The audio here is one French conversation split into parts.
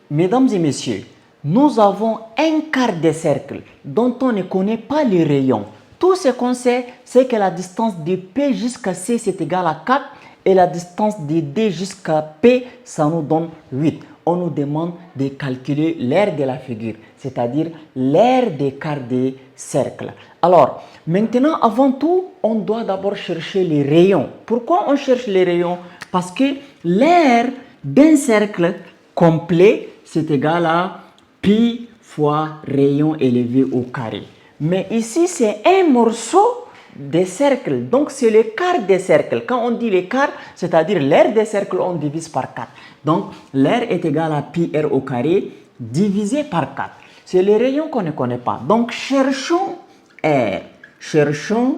mesdames et messieurs, nous avons un quart de cercle dont on ne connaît pas les rayons. Tout ce qu'on sait, c'est que la distance de P jusqu'à C, c'est égal à 4 et la distance de D jusqu'à P, ça nous donne 8. On nous demande de calculer l'aire de la figure, c'est-à-dire l'aire des quarts de cercle. Alors, maintenant, avant tout, on doit d'abord chercher les rayons. Pourquoi on cherche les rayons? Parce que l'aire d'un cercle complet, c'est égal à pi fois rayon élevé au carré. Mais ici, c'est un morceau de cercle. Donc, c'est le quart des cercles. Quand on dit les quarts, c'est-à-dire l'aire des cercles, on divise par 4. Donc, l'aire est égal à pi r au carré divisé par 4. C'est les rayons qu'on ne connaît pas. Donc, cherchons R. Cherchons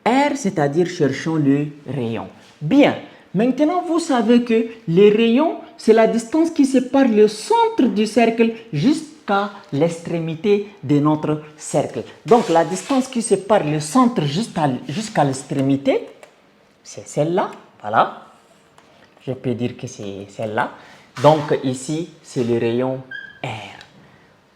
R, c'est-à-dire cherchons le rayon. Bien. Maintenant, vous savez que les rayons, c'est la distance qui sépare le centre du cercle jusqu'à l'extrémité de notre cercle. Donc, la distance qui sépare le centre jusqu'à l'extrémité, c'est celle-là. Voilà. Je peux dire que c'est celle-là. Donc, ici, c'est le rayon R.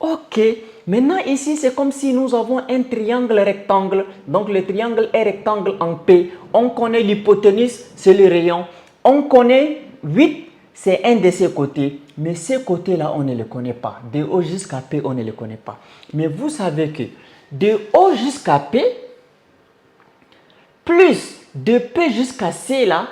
Ok. Maintenant, ici, c'est comme si nous avons un triangle rectangle. Donc, le triangle est rectangle en P. On connaît l'hypoténuse, c'est le rayon. On connaît 8, c'est un de ces côtés. Mais ces côtés-là, on ne les connaît pas. De O jusqu'à P, on ne les connaît pas. Mais vous savez que de O jusqu'à P, plus de P jusqu'à C, là,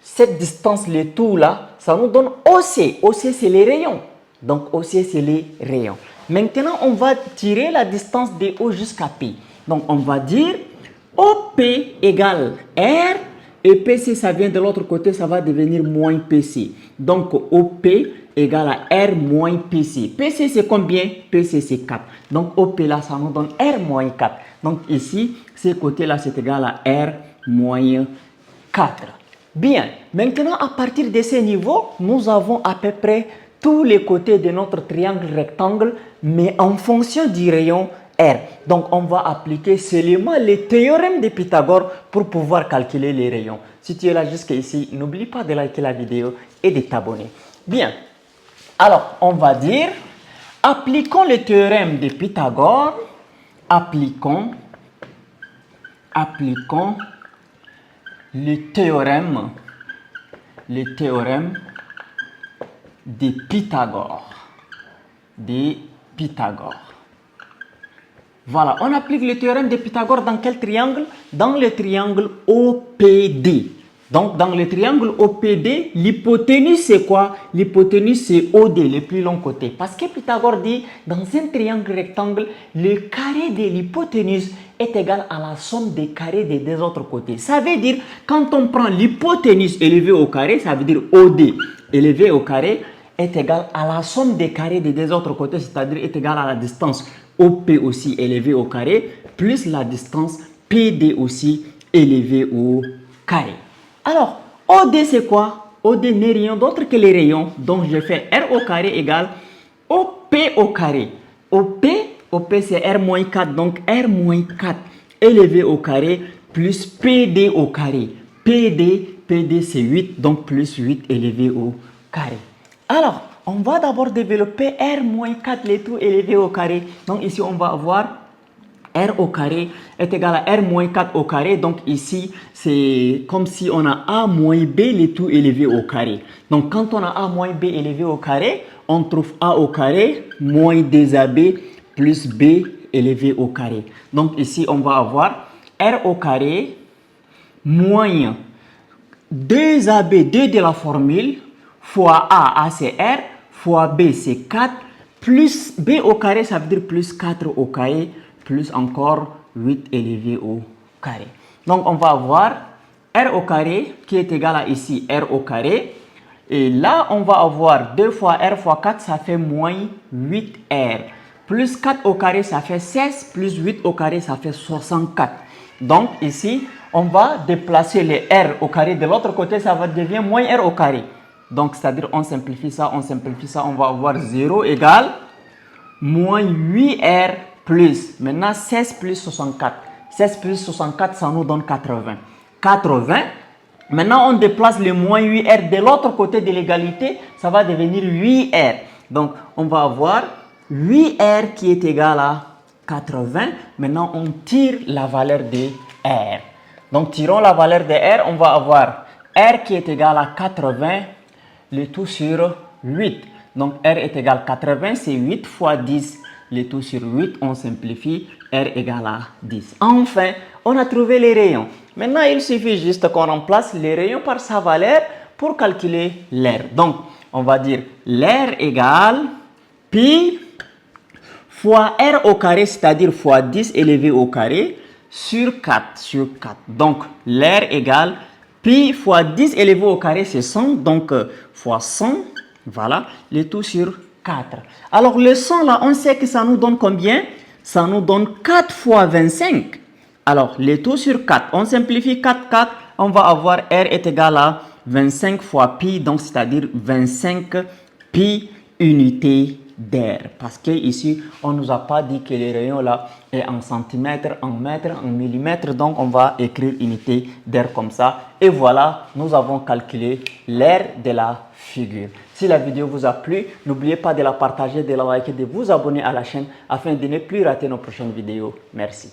cette distance, le tout là, ça nous donne OC. OC, c'est les rayons. Donc, OC, c'est les rayons. Maintenant, on va tirer la distance de O jusqu'à P. Donc, on va dire OP égale R. Et PC, ça vient de l'autre côté, ça va devenir moins PC. Donc, OP égale à R moins PC. PC, c'est combien? PC, c'est 4. Donc, OP là, ça nous donne R moins 4. Donc, ici, ce côté-là, c'est égal à R moins 4. Bien, maintenant, à partir de ces niveaux, nous avons à peu près tous les côtés de notre triangle rectangle, mais en fonction du rayon R. Donc, on va appliquer seulement le théorème de Pythagore pour pouvoir calculer les rayons. Si tu es là jusqu'ici, n'oublie pas de liker la vidéo et de t'abonner. Bien, alors, on va dire, appliquons le théorème de Pythagore, appliquons le théorème de Pythagore. Voilà, on applique le théorème de Pythagore dans quel triangle? Dans le triangle OPD. Donc, dans le triangle OPD, l'hypoténuse, c'est quoi? L'hypoténuse, c'est OD, le plus long côté. Parce que Pythagore dit, dans un triangle rectangle, le carré de l'hypoténuse est égal à la somme des carrés des deux autres côtés. Ça veut dire, quand on prend l'hypoténuse élevée au carré, ça veut dire OD élevé au carré est égal à la somme des carrés des deux autres côtés, c'est-à-dire est égal à la distance OP aussi élevée au carré, plus la distance PD aussi élevée au carré. Alors, OD c'est quoi? OD n'est rien d'autre que les rayons. Donc, je fais R au carré égale OP au carré. OP c'est R moins 4. Donc, R moins 4 élevé au carré plus PD au carré. PD c'est 8. Donc, plus 8 élevé au carré. Alors, on va d'abord développer R moins 4, le tout élevé au carré. Donc, ici, on va avoir R au carré est égal à R moins 4 au carré. Donc ici, c'est comme si on a A moins B, le tout élevé au carré. Donc quand on a A moins B élevé au carré, on trouve A au carré moins 2AB plus B élevé au carré. Donc ici, on va avoir R au carré moins 2AB, 2 de la formule, fois A c'est R, fois B c'est 4, plus B au carré, ça veut dire plus 4 au carré, plus encore 8 élevé au carré. Donc, on va avoir R au carré qui est égal à ici R au carré. Et là, on va avoir 2 fois R fois 4, ça fait moins 8R. Plus 4 au carré, ça fait 16. Plus 8 au carré, ça fait 64. Donc, ici, on va déplacer les R au carré de l'autre côté, ça va devenir moins R au carré. Donc, c'est-à-dire, on simplifie ça, on va avoir 0 égale moins 8R plus, maintenant 16 plus 64. 16 plus 64, ça nous donne 80. 80 Maintenant, on déplace le moins 8R de l'autre côté de l'égalité, ça va devenir 8R. Donc, on va avoir 8R qui est égal à 80. Maintenant, on tire la valeur de R. Donc, tirons la valeur de R, on va avoir R qui est égal à 80, le tout sur 8. Donc, R est égal à 80, c'est 8 fois 10. Le tout sur 8, on simplifie, R égale à 10. Enfin, on a trouvé les rayons. Maintenant, il suffit juste qu'on remplace les rayons par sa valeur pour calculer l'air. Donc, on va dire l'air égale pi fois R au carré, c'est-à-dire fois 10 élevé au carré, sur 4. Donc, l'air égale pi fois 10 élevé au carré, c'est 100. Donc, fois 100, voilà, le tout sur 4. Alors, le 100 là, on sait que ça nous donne combien? Ça nous donne 4 fois 25. Alors, le tout sur 4, on simplifie 4, on va avoir R est égal à 25 fois pi, donc c'est-à-dire 25 pi unités d'air. Parce que ici, on ne nous a pas dit que les rayons là est en centimètres, en mètres, en millimètres. Donc, on va écrire unité d'air comme ça. Et voilà, nous avons calculé l'air de la figure. Si la vidéo vous a plu, n'oubliez pas de la partager, de la liker, de vous abonner à la chaîne afin de ne plus rater nos prochaines vidéos. Merci.